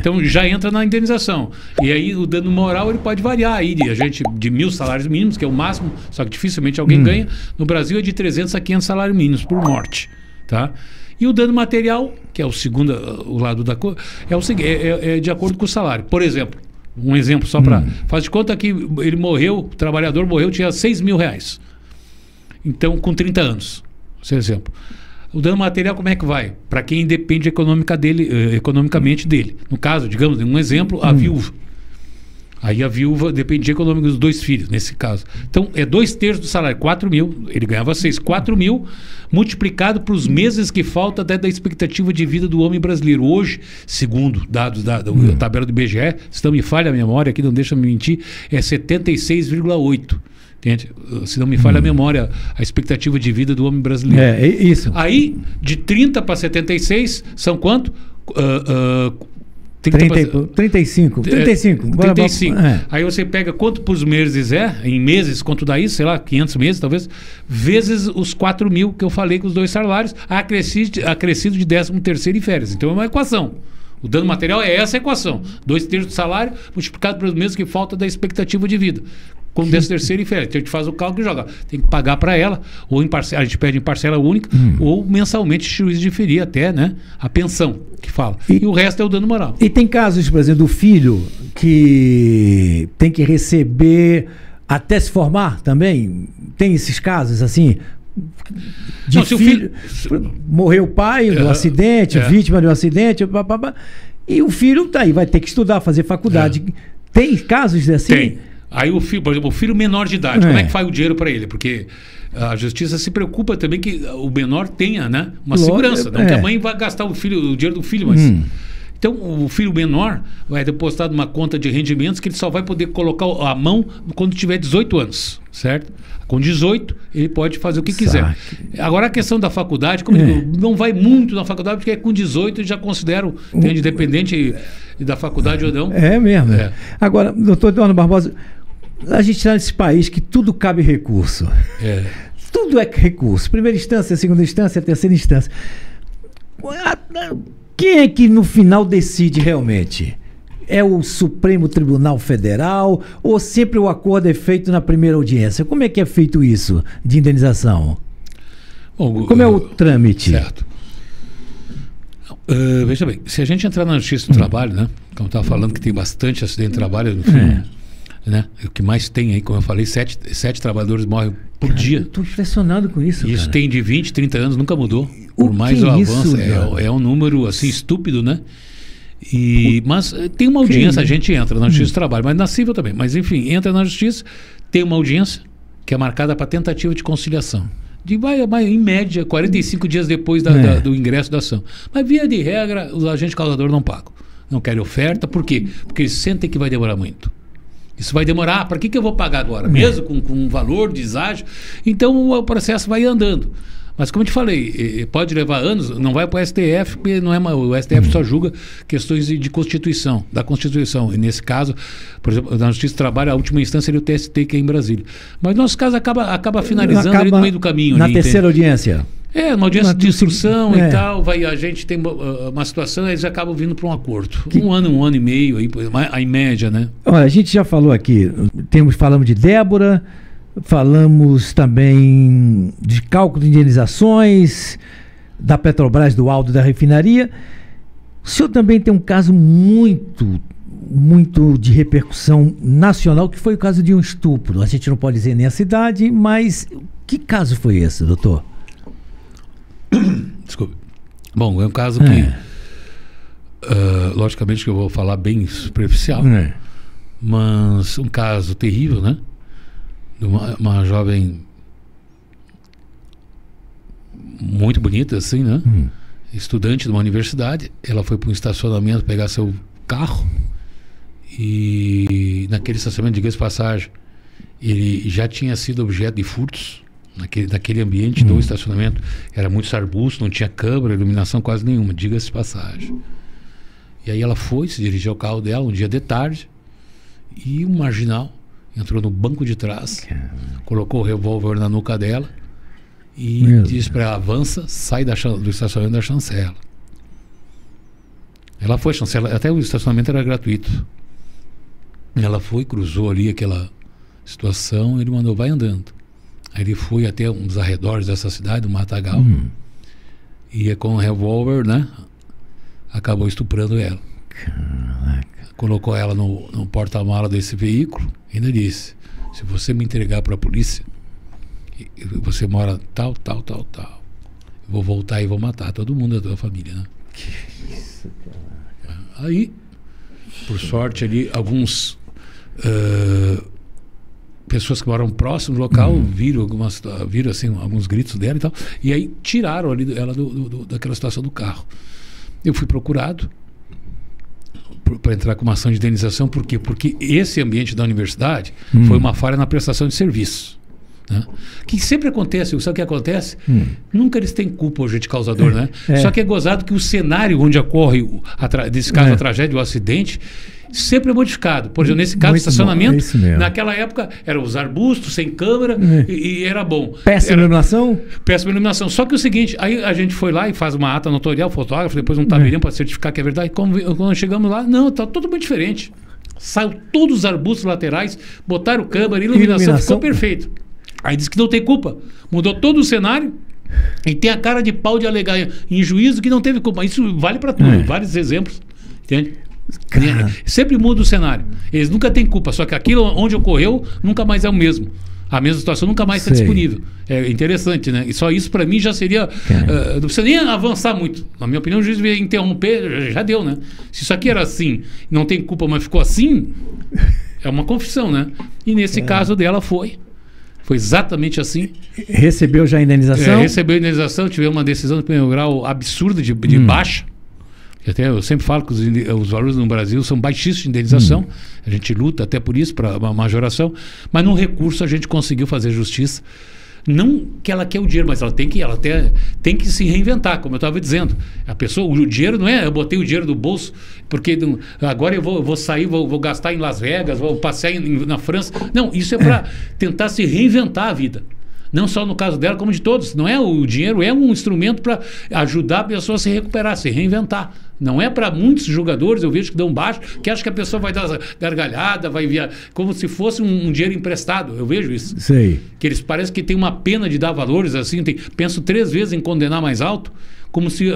Então já entra na indenização. E aí o dano moral ele pode variar aí de 1.000 salários mínimos, que é o máximo, só que dificilmente alguém ganha. No Brasil é de 300 a 500 salários mínimos por morte, tá? E o dano material, que é o lado da coisa, é o seguinte, é de acordo com o salário. Por exemplo, um exemplo só para... Faz de conta que ele morreu, o trabalhador morreu, tinha R$6.000. Então, com 30 anos. Esse exemplo. O dano material como é que vai? Para quem depende economicamente dele. No caso, digamos, um exemplo, a viúva. Aí a viúva dependia econômico dos 2 filhos, nesse caso. Então, é 2/3 do salário, 4.000. Ele ganhava 6, 4.000 multiplicado para os meses que falta até da expectativa de vida do homem brasileiro. Hoje, segundo dados da tabela do IBGE, se não me falha a memória, aqui não deixa me mentir, é 76,8. Entende? Se não me falha a memória, a expectativa de vida do homem brasileiro. É isso. Aí, de 30 para 76, são quanto? 35. 35. 35. Aí você pega quanto por meses em meses, quanto dá isso? Sei lá, 500 meses talvez, vezes os 4.000 que eu falei com os 2 salários, acrescido de 13º e férias. Então é uma equação. O dano material é essa equação. 2/3 do salário multiplicado pelos meses que falta da expectativa de vida. Com 13º e férias. Então a gente faz o cálculo e joga. Tem que pagar para ela, ou a gente pede em parcela única, ou mensalmente o juiz diferir até, né? A pensão que fala. E o resto é o dano moral. E tem casos, por exemplo, do filho que tem que receber até se formar também? Tem esses casos assim? Não, se filho, morreu o pai do acidente, vítima de um acidente, e o filho tá aí, vai ter que estudar, fazer faculdade. Tem casos assim? Tem. Aí o filho, por exemplo, o filho menor de idade, como é que faz o dinheiro para ele? Porque a justiça se preocupa também que o menor tenha, né, uma segurança, não que a mãe vai gastar o dinheiro do filho, mas... Então, o filho menor vai depositar numa conta de rendimentos que ele só vai poder colocar a mão quando tiver 18 anos, certo? Com 18, ele pode fazer o que quiser. Agora, a questão da faculdade, como eu digo, não vai muito na faculdade, porque com 18 já considero, independente da faculdade ou não. É mesmo. Agora, doutor Eduardo Barbosa, a gente está nesse país que tudo cabe recurso. Tudo é recurso. Primeira instância, segunda instância, terceira instância. Quem é que no final decide realmente? É o Supremo Tribunal Federal ou sempre o acordo é feito na primeira audiência? Como é que é feito isso de indenização? Bom, como é o trâmite? Certo. Veja bem, se a gente entrar na Justiça do Trabalho, né? Como eu estava falando que tem bastante acidente de trabalho, enfim, né? O que mais tem aí, como eu falei, 7 trabalhadores morrem por dia. Estou impressionado com isso. Isso cara. Tem de 20, 30 anos, nunca mudou. Por mais o avanço, é um número assim estúpido, né? Mas tem uma audiência, a gente entra na Justiça do Trabalho, mas na civil também. Mas enfim, entra na Justiça, tem uma audiência que é marcada para tentativa de conciliação. Vai, em média, 45 dias depois do ingresso da ação. Mas via de regra, os agentes causadores não pagam. Não querem oferta, por quê? Porque eles sentem que vai demorar muito. Isso vai demorar, para que eu vou pagar agora? Mesmo com um valor de deságio? Então o processo vai andando. Mas como eu te falei, pode levar anos, não vai para o STF, porque não é o STF só julga questões de Constituição, da Constituição. E nesse caso, por exemplo, na Justiça do Trabalho, a última instância é o TST, que é em Brasília. Mas no nosso caso acaba finalizando ali no meio do caminho. Na terceira audiência? Uma audiência de instrução e tal, a gente tem uma situação, eles acabam vindo para um acordo. Um ano e meio, aí, em média, né? Olha, a gente já falou aqui, falamos de Débora, falamos também de cálculo de indenizações, da Petrobras, do Aldo, da refinaria. O senhor também tem um caso muito de repercussão nacional, que foi o caso de um estupro. A gente não pode dizer nem a cidade, mas que caso foi esse, doutor? Desculpe. Bom, é um caso que, logicamente que eu vou falar bem superficial, mas um caso terrível, né? De uma jovem muito bonita, assim, né? Estudante de uma universidade. Ela foi para um estacionamento pegar seu carro e naquele estacionamento, diga-se de passagem, ele já tinha sido objeto de furtos naquele ambiente do estacionamento. Era muitos arbustos, não tinha câmera, iluminação quase nenhuma, diga-se de passagem. E aí ela se dirigiu ao carro dela um dia de tarde e um marginal entrou no banco de trás, colocou o revólver na nuca dela e disse para ela: avança, sai do estacionamento da chancela. Ela foi chancela, até o estacionamento era gratuito. Ela foi, cruzou ali aquela situação, ele mandou: vai andando. Aí ele foi até uns arredores dessa cidade, do Matagal, e com o revólver, né, acabou estuprando ela. Caraca. Colocou ela no porta-mala desse veículo e ainda disse: se você me entregar para a polícia, você mora tal. Eu vou voltar e vou matar todo mundo da tua família, né? Que isso, cara. Aí, por sorte ali, alguns pessoas que moram próximo do local viram assim, alguns gritos dela e tal, e aí tiraram ali ela daquela situação do carro. Eu fui procurado para entrar com uma ação de indenização. Por quê? Porque esse ambiente da universidade foi uma falha na prestação de serviço, né? Que sempre acontece. Sabe o que acontece? Nunca eles têm culpa, o agente causador, né? Só que é gozado que o cenário onde ocorre desse caso, a tragédia, o acidente, sempre é modificado. Por exemplo, nesse caso, o estacionamento, naquela época, eram os arbustos, sem câmera, e era bom. Péssima iluminação? Péssima iluminação. Só que é o seguinte, aí a gente foi lá e faz uma ata notorial, fotógrafo, depois um tabelião para certificar que é verdade. Quando chegamos lá, não, está totalmente diferente. Saiu todos os arbustos laterais, botaram câmera, iluminação, ficou perfeito. Aí disse que não tem culpa. Mudou todo o cenário e tem a cara de pau de alegar em juízo que não teve culpa. Isso vale para tudo, vários exemplos. Entende? Cara. Sempre muda o cenário. Eles nunca têm culpa, só que aquilo onde ocorreu nunca mais é o mesmo. A mesma situação nunca mais está disponível. É interessante, né? E só isso para mim já seria... não precisa nem avançar muito. Na minha opinião, o juiz devia interromper, já deu, né? Se isso aqui era assim, não tem culpa, mas ficou assim, é uma confissão, né? E nesse caso dela foi exatamente assim. Recebeu já a indenização? Recebeu a indenização, tivemos uma decisão de primeiro grau absurda de baixa. Até eu sempre falo que os valores no Brasil são baixíssimos de indenização. A gente luta até por isso, para uma majoração. Mas no recurso a gente conseguiu fazer justiça. Não que ela quer o dinheiro, mas ela tem que se reinventar, como eu estava dizendo. A pessoa, o dinheiro não é, eu botei o dinheiro do bolso, porque agora eu vou sair, vou gastar em Las Vegas, vou passear na França. Não, isso é para tentar se reinventar a vida. Não só no caso dela, como de todos. Não é, o dinheiro é um instrumento para ajudar a pessoa a se recuperar, se reinventar. Não é para muitos jogadores, eu vejo que dão baixo, que acham que a pessoa vai dar gargalhada, vai enviar, como se fosse um dinheiro emprestado. Eu vejo isso. Sei. Que eles parecem que tem uma pena de dar valores assim, penso 3 vezes em condenar mais alto, como se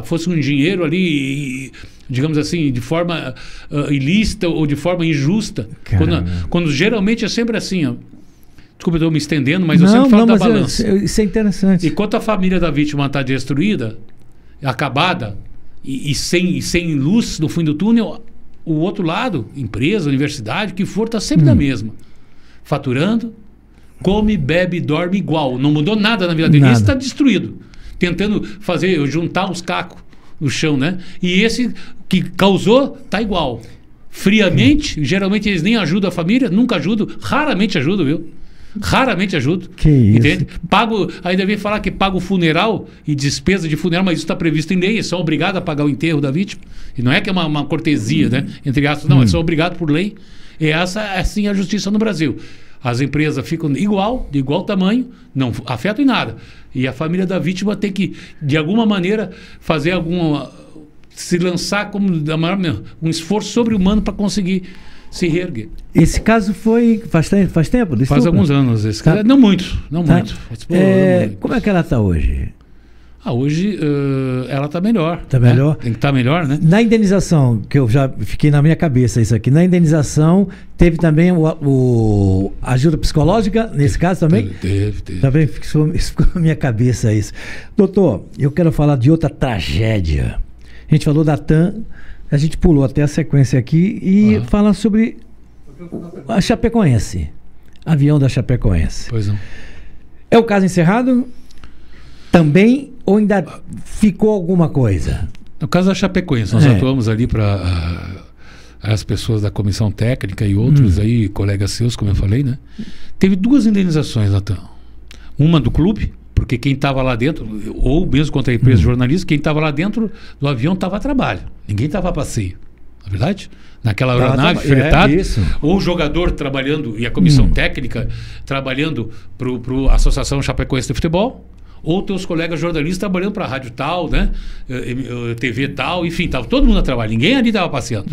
fosse um dinheiro ali, digamos assim, de forma ilícita ou de forma injusta. Quando geralmente é sempre assim, ó. Desculpa, eu estou me estendendo, mas eu sempre falo da balança. Isso é interessante. Enquanto a família da vítima está destruída, acabada, e sem luz no fim do túnel, o outro lado, empresa, universidade, o que for, está sempre na mesma. Faturando, come, bebe, dorme igual. Não mudou nada na vida dele. Esse está destruído. Tentando juntar os cacos no chão, né? E esse que causou, está igual. Friamente, geralmente eles nem ajudam a família, nunca ajudam, raramente ajudam, viu? Raramente ajudo. Que isso? Entende? Ainda vem falar que paga o funeral e despesa de funeral, mas isso está previsto em lei, eles são obrigados a pagar o enterro da vítima. E não é que é uma cortesia, né? Entre aspas, não, eles são obrigados por lei. E essa é assim a justiça no Brasil. As empresas ficam de igual tamanho, não afetam em nada. E a família da vítima tem que, de alguma maneira, fazer se lançar como um esforço sobre-humano para conseguir se reerguer. Esse caso faz tempo? Faz alguns anos. Esse caso. Não muito. Como é que ela está hoje? Hoje ela está melhor. Está melhor? Tem que estar melhor, né? Na indenização, que eu já fiquei na minha cabeça isso aqui, na indenização teve também a ajuda psicológica, nesse caso também? Teve. Também ficou na minha cabeça isso. Doutor, eu quero falar de outra tragédia. A gente falou da TAM, a gente pulou até a sequência aqui e fala sobre a Chapecoense. Avião da Chapecoense. Pois não. É o caso encerrado? Também ou ainda ficou alguma coisa? No caso da Chapecoense, nós atuamos ali para as pessoas da comissão técnica e outros aí, colegas seus, como eu falei, né? Teve 2 indenizações, Natan. Uma do clube, porque quem estava lá dentro, ou mesmo contra a empresa jornalista, quem estava lá dentro do avião estava a trabalho. Ninguém estava a passeio. Não é verdade? Naquela aeronave fretada, ou o jogador trabalhando e a comissão técnica trabalhando para a Associação Chapecoense de Futebol, ou teus colegas jornalistas trabalhando para a rádio tal, né? TV tal, enfim, estava todo mundo a trabalhar, ninguém ali estava passeando.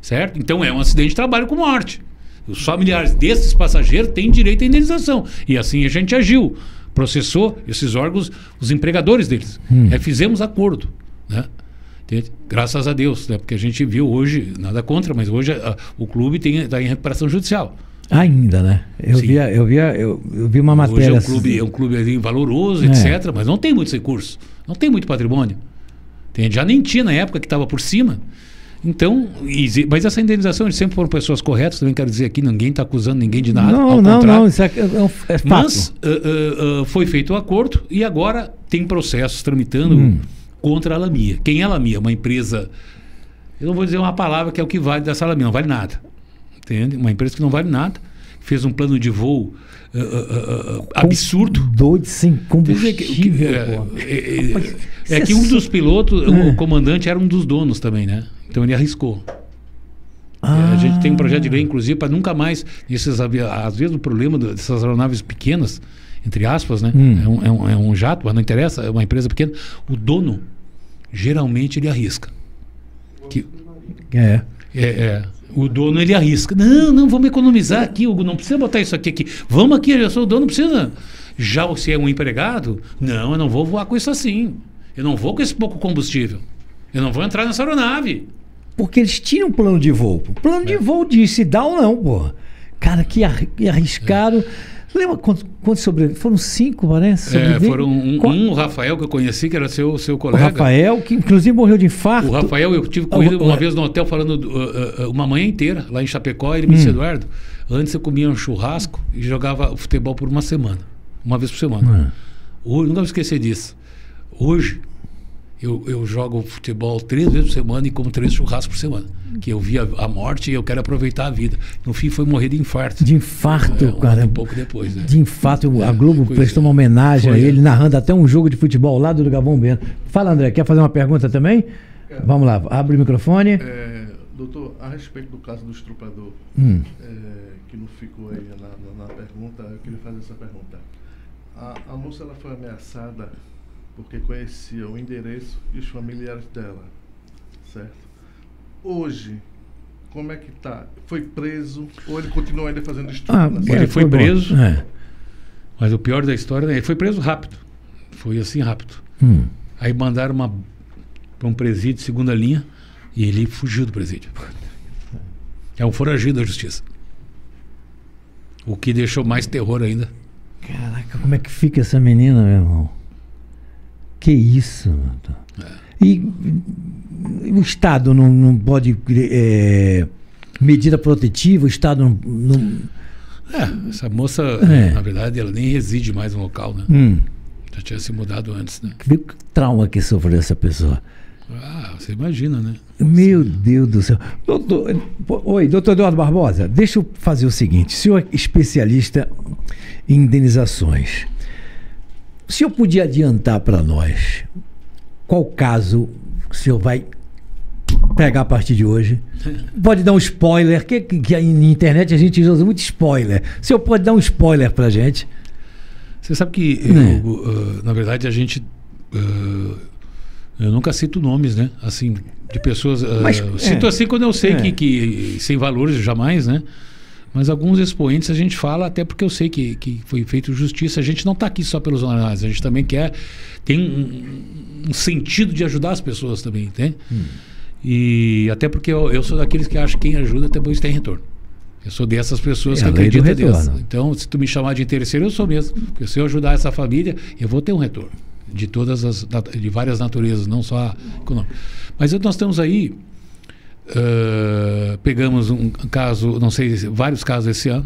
Certo? Então é um acidente de trabalho com morte. Os familiares desses passageiros têm direito à indenização. E assim a gente agiu, processou esses órgãos, os empregadores deles. Fizemos acordo, né? Graças a Deus, né? Porque a gente viu hoje, nada contra, mas hoje o clube está em recuperação judicial. Ainda, né? Eu vi uma matéria. Hoje é um clube ali valoroso, etc., mas não tem muitos recursos, não tem muito patrimônio. Já nem tinha na época que estava por cima. Então, mas essa indenização, eles sempre foram pessoas corretas, também quero dizer aqui, ninguém está acusando ninguém de nada. Não, isso é fato. Mas foi feito o acordo e agora tem processos tramitando contra a Lamia. Quem é a Lamia? Uma empresa, eu não vou dizer uma palavra que é o que vale dessa Lamia, não vale nada. Entende? Uma empresa que não vale nada, fez um plano de voo absurdo. Doido, sem combustível. É que um dos pilotos, o comandante, era um dos donos também, né? Então ele arriscou. A gente tem um projeto de lei, inclusive, para nunca mais, às vezes o problema dessas aeronaves pequenas, entre aspas, né? É um jato, mas não interessa, é uma empresa pequena. O dono, geralmente, ele arrisca. O dono, ele arrisca. Não, vamos economizar aqui, Hugo, não precisa botar isso aqui. Vamos aqui, eu sou o dono, não precisa. Já se é um empregado, não, eu não vou voar com isso assim. Eu não vou com esse pouco combustível. Eu não vou entrar nessa aeronave. Porque eles tinham um plano de voo. O plano de voo disse dá ou não, pô. Cara, que arriscaram. Lembra quantos sobreviveram? Foram 5, parece? Foram o Rafael, que eu conheci, que era seu colega. O Rafael, que inclusive morreu de infarto. O Rafael, eu tive com ele uma vez no hotel falando uma manhã inteira, lá em Chapecó, ele me disse, Eduardo, antes eu comia um churrasco e jogava futebol por uma semana. Uma vez por semana. Hoje, nunca vou esquecer disso. Hoje, eu jogo futebol 3 vezes por semana e como 3 churrascos por semana. Que eu vi a morte e eu quero aproveitar a vida. No fim foi morrer de infarto. De infarto, cara. Um pouco depois, né? De infarto, a Globo prestou uma homenagem a ele, narrando até um jogo de futebol lá do Gabão Bueno. Fala, André, quer fazer uma pergunta também? Vamos lá, abre o microfone. Doutor, a respeito do caso do estuprador, que não ficou aí na pergunta, eu queria fazer essa pergunta. A moça, ela foi ameaçada porque conhecia o endereço e os familiares dela, certo? Hoje, como é que tá? Foi preso ou ele continua ainda fazendo estupro? Ele foi preso, mas o pior da história, ele foi preso rápido. Foi assim rápido. Aí mandaram para um presídio de segunda linha e ele fugiu do presídio. É um foragido da justiça. O que deixou mais terror ainda. Caraca, como é que fica essa menina, meu irmão? Que isso, mano. E o Estado não pode medida protetiva, o Estado não... essa moça, na verdade, ela nem reside mais no local, né? Já tinha se mudado antes, né? Que trauma que sofreu essa pessoa. Você imagina, né? Meu Deus do céu. Doutor Eduardo Barbosa, deixa eu fazer o seguinte. O senhor é especialista em indenizações. O senhor podia adiantar para nós qual caso o senhor vai pegar a partir de hoje? Pode dar um spoiler, que aí na internet a gente usa muito spoiler. O senhor pode dar um spoiler para a gente? Você sabe que, na verdade, a gente... eu nunca cito nomes, né? Assim, de pessoas... cito assim quando eu sei que sem valores jamais, né? Mas alguns expoentes a gente fala, até porque eu sei que foi feito justiça. A gente não está aqui só pelos honorários, a gente também tem um sentido de ajudar as pessoas também, entende? E até porque eu sou daqueles que acham que quem ajuda depois tem retorno. Eu sou dessas pessoas que acreditam nisso. Então, se tu me chamar de interesseiro, eu sou mesmo. Porque se eu ajudar essa família, eu vou ter um retorno. De várias naturezas, não só econômica. Mas nós estamos aí, pegamos um caso, não sei, vários casos esse ano,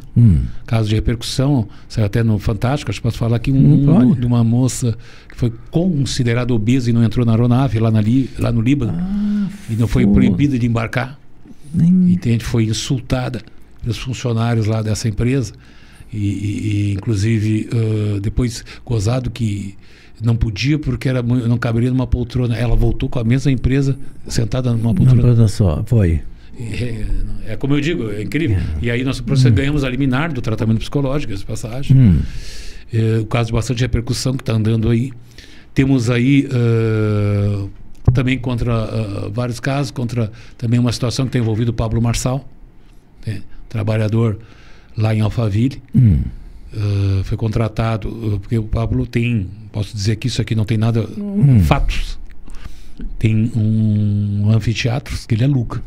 casos de repercussão, saiu até no Fantástico, acho que posso falar aqui, de uma moça que foi considerada obesa e não entrou na aeronave lá no Líbano, e não foi proibida de embarcar. Entende? Foi insultada pelos funcionários lá dessa empresa e inclusive depois gozado que não podia porque não caberia numa poltrona. Ela voltou com a mesma empresa sentada numa poltrona. Não, só, foi. É como eu digo, é incrível. E aí nós ganhamos a liminar do tratamento psicológico, essa passagem. O caso de bastante repercussão que está andando aí. Temos aí também contra vários casos, contra também uma situação que tem envolvido o Pablo Marçal, trabalhador lá em Alphaville. Foi contratado, porque o Pablo posso dizer que isso aqui não tem nada, fatos. Tem um anfiteatro que ele aluga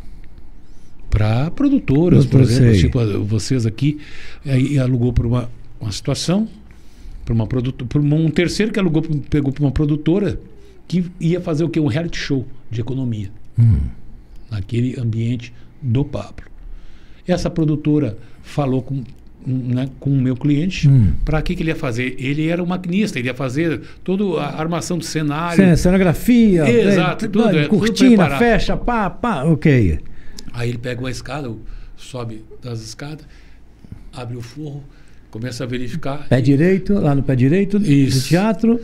para produtoras, por exemplo, tipo vocês aqui, aí alugou por uma situação, por um terceiro que pegou para uma produtora que ia fazer o quê? Um reality show de economia naquele ambiente do Pablo. Essa produtora falou com o meu cliente, para que ele ia fazer? Ele era um maquinista, ele ia fazer toda a armação do cenário. Cenografia, exato, tudo, cortina, tudo fecha, ok. Aí ele pega uma escada, sobe das escadas, abre o forro, começa a verificar. Lá no pé direito do teatro.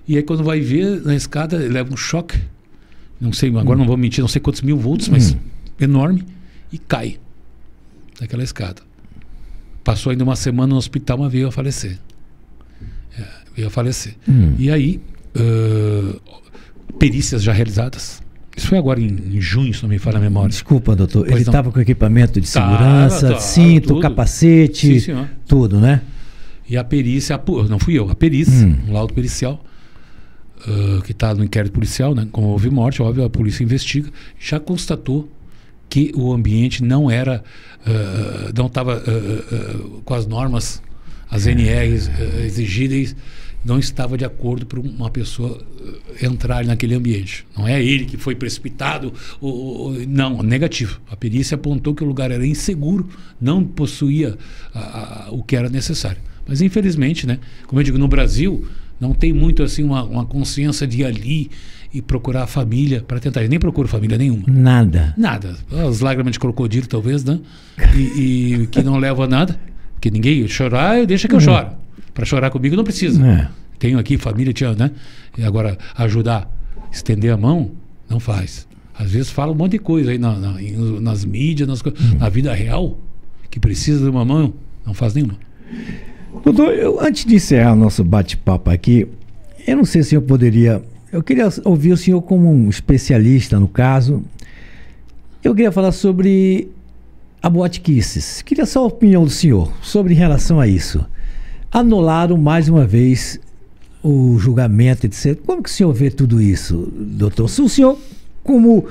E aí quando vai ver na escada, ele leva um choque, não sei, agora não vou mentir, não sei quantos mil volts, mas enorme, e cai daquela escada. Passou ainda uma semana no hospital, mas veio a falecer. E aí, perícias já realizadas. Isso foi agora em junho, se não me falha a memória. Desculpa, doutor. Ele estava com equipamento de segurança, cinto, tudo. Capacete, sim, tudo, né? E a perícia, não fui eu, a perícia, um laudo pericial, que está no inquérito policial, né? Como houve morte, óbvio, a polícia investiga, já constatou que o ambiente não era, não estava com as normas, as NRs exigidas, não estava de acordo para uma pessoa entrar naquele ambiente. Não é ele que foi precipitado, não, negativo. A perícia apontou que o lugar era inseguro, não possuía o que era necessário. Mas infelizmente, né, como eu digo, no Brasil não tem muito assim uma consciência de ir ali e procurar a família para tentar. Eu nem procuro família nenhuma. Nada. As lágrimas de crocodilo, talvez, né? E que não leva a nada. Porque ninguém chorar, deixa que eu choro. Para chorar comigo não precisa. Tenho aqui família, né? E agora, ajudar, estender a mão, não faz. Às vezes fala um monte de coisa aí nas mídias, na vida real, que precisa de uma mão, não faz nenhuma. Doutor, antes de encerrar o nosso bate-papo aqui, eu não sei se eu poderia... Eu queria ouvir o senhor como um especialista no caso. Eu queria falar sobre a Boate Kisses. Queria só a opinião do senhor sobre em relação a isso. Anularam mais uma vez o julgamento, etc. Como que o senhor vê tudo isso, doutor? O senhor, como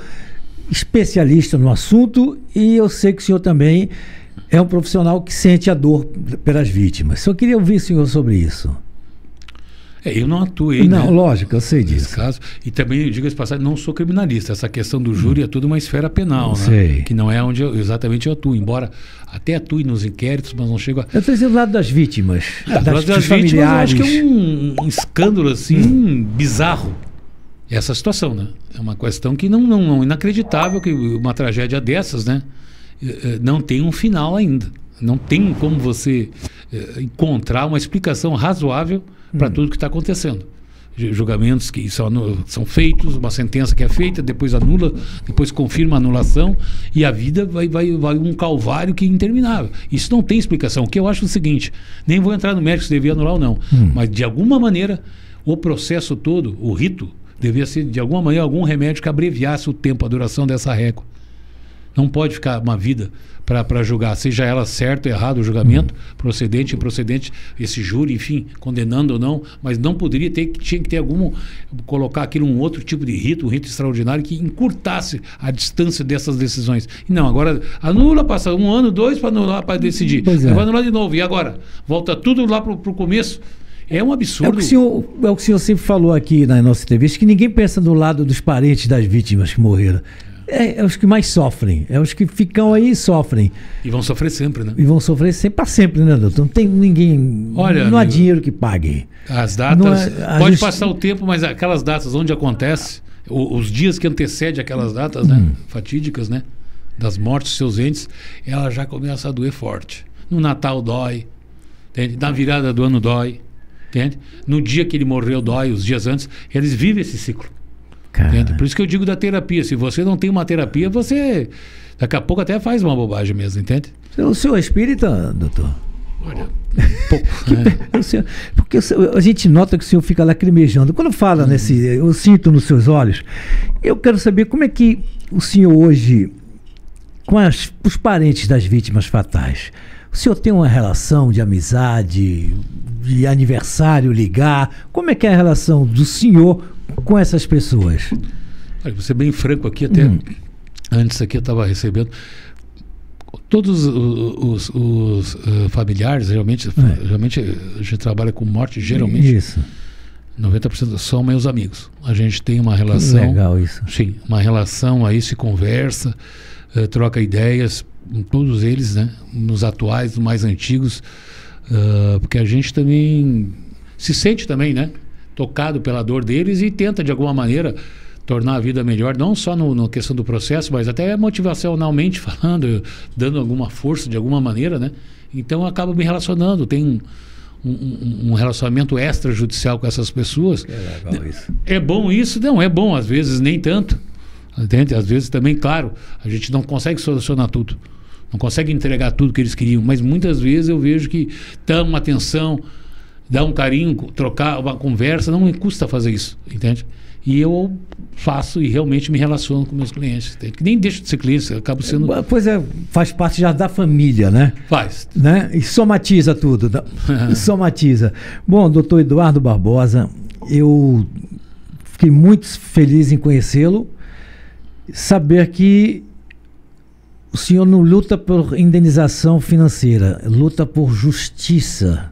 especialista no assunto, e eu sei que o senhor também é um profissional que sente a dor pelas vítimas. Só queria ouvir o senhor sobre isso. Eu não atuei, não, né? Lógico, eu sei disso. Caso. E também, diga-se passagem, não sou criminalista. Essa questão do júri é tudo uma esfera penal, né? Que não é onde exatamente eu atuo. Embora até atue nos inquéritos, mas não chego a... Eu estou dizendo do lado das vítimas. Das vítimas, eu acho que é um escândalo assim, bizarro. Essa situação, né? É uma questão que não inacreditável que uma tragédia dessas, né? Não tem um final ainda. Não tem como você encontrar uma explicação razoável para tudo que está acontecendo. Julgamentos que são feitos, uma sentença que é feita, depois anula, depois confirma a anulação, e a vida vai um calvário que é interminável. Isso não tem explicação. O que eu acho é o seguinte, nem vou entrar no mérito se devia anular ou não, mas de alguma maneira o processo todo, o rito, devia ser de alguma maneira algum remédio que abreviasse o tempo, a duração dessa régua. não pode ficar uma vida para julgar, seja ela certo ou errado o julgamento, procedente, improcedente, esse júri, enfim, condenando ou não, mas não poderia ter, tinha que ter colocar aquilo um outro tipo de rito, um rito extraordinário que encurtasse a distância dessas decisões. E não, agora anula, passa 1 ano, 2 para anular, para decidir. Vai anular de novo, e agora? Volta tudo lá para o começo. É um absurdo. É o que o senhor sempre falou aqui na nossa entrevista, que ninguém pensa do lado dos parentes das vítimas que morreram. É os que mais sofrem, é os que ficam aí e sofrem. E vão sofrer sempre, né? E vão sofrer sempre, para sempre, né, doutor? Não tem ninguém. Olha, não há dinheiro que pague. As datas. Pode passar o tempo, mas aquelas datas onde acontece, os dias que antecedem aquelas datas, né? Fatídicas, né? Das mortes dos seus entes, ela já começa a doer forte. No Natal dói, entende? Na virada do ano dói, entende? No dia que ele morreu dói, os dias antes. Eles vivem esse ciclo. Por isso que eu digo da terapia. Se você não tem uma terapia, você daqui a pouco até faz uma bobagem mesmo, entende? O senhor é espírita, doutor? Olha, pouco. Porque a gente nota que o senhor fica lacrimejando. Quando fala eu sinto nos seus olhos. Eu quero saber como é que o senhor hoje, com os parentes das vítimas fatais, o senhor tem uma relação de amizade, de aniversário, ligar? Como é que é a relação do senhor com essas pessoas? Olha, vou ser bem franco aqui, até antes aqui eu estava recebendo todos os familiares, geralmente a gente trabalha com morte, geralmente isso. 90% são meus amigos. A gente tem uma relação. Legal isso. Sim, uma relação aí, se conversa, troca ideias, todos eles, né? Nos atuais, nos mais antigos, porque a gente também se sente também, né? Tocado pela dor deles e tenta de alguma maneira tornar a vida melhor, não só na questão do processo, mas até motivacionalmente falando, dando alguma força de alguma maneira, né? Então eu acabo me relacionando, tem um relacionamento extrajudicial com essas pessoas. É legal isso. É bom isso? Não, é bom, às vezes nem tanto, entende? Às vezes também, claro, a gente não consegue solucionar tudo, não consegue entregar tudo que eles queriam, mas muitas vezes eu vejo que dá uma atenção, dá um carinho, trocar uma conversa, não me custa fazer isso, entende? E eu faço e realmente me relaciono com meus clientes, entende? Que nem deixo de ser cliente, eu acabo sendo... Pois é, faz parte já da família, né? Faz. Né? E somatiza tudo, somatiza. Bom, doutor Eduardo Barbosa, eu fiquei muito feliz em conhecê-lo, saber que o senhor não luta por indenização financeira, luta por justiça.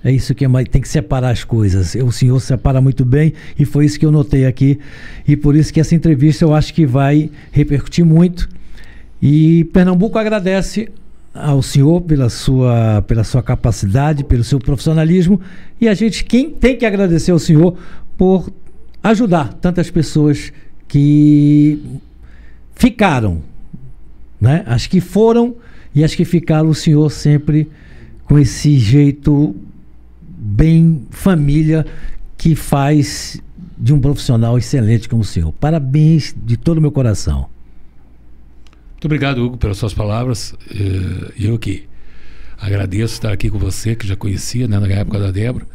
É isso que tem que separar as coisas. O senhor separa muito bem e foi isso que eu notei aqui. E por isso que essa entrevista eu acho que vai repercutir muito. E Pernambuco agradece ao senhor pela sua capacidade, pelo seu profissionalismo. E quem tem que agradecer ao senhor por ajudar tantas pessoas que ficaram, né? As que foram e as que ficaram, o senhor sempre com esse jeito bem família que faz de um profissional excelente como o senhor. Parabéns de todo o meu coração. Muito obrigado, Hugo, pelas suas palavras. Eu que agradeço estar aqui com você, que já conhecia, né, na época da Débora.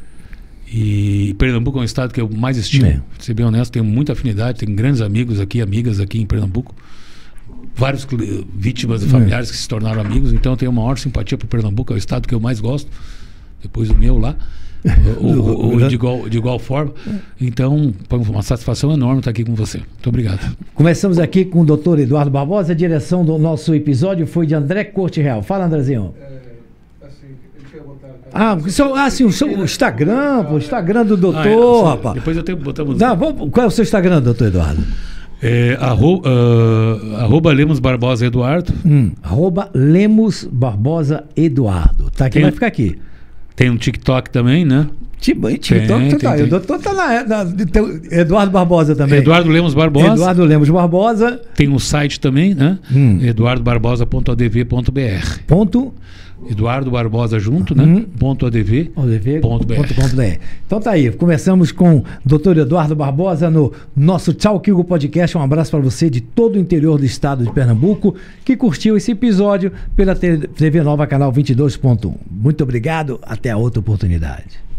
E Pernambuco é um estado que eu mais estimo. Pra ser bem honesto, tenho muita afinidade, tenho grandes amigos aqui, amigas aqui em Pernambuco. Vários vítimas e familiares que se tornaram amigos, então eu tenho uma maior simpatia por Pernambuco, é o estado que eu mais gosto, depois do meu lá, ou de igual forma. Então, foi uma satisfação enorme estar aqui com você. Muito obrigado. Começamos aqui com o doutor Eduardo Barbosa. A direção do nosso episódio foi de André Corte Real. Fala, Andrezinho. Sim, o seu Instagram, o Instagram do doutor, rapaz. Depois eu tenho que botar qual é o seu Instagram, doutor Eduardo? @ Lemos Barbosa Eduardo. @ Lemos Barbosa Eduardo. Tá aqui, vai ficar aqui. Tem um TikTok também, né? TikTok, o doutor tá Eduardo Barbosa também. Eduardo Lemos Barbosa. Eduardo Lemos Barbosa. Tem um site também, né? eduardobarbosa.adv.br. Eduardo Barbosa junto, né? .adv.br. Então tá aí, começamos com o Dr. Eduardo Barbosa no nosso Tchau Kilgo Podcast. Um abraço para você de todo o interior do estado de Pernambuco que curtiu esse episódio pela TV Nova Canal 22.1. Muito obrigado, até a outra oportunidade.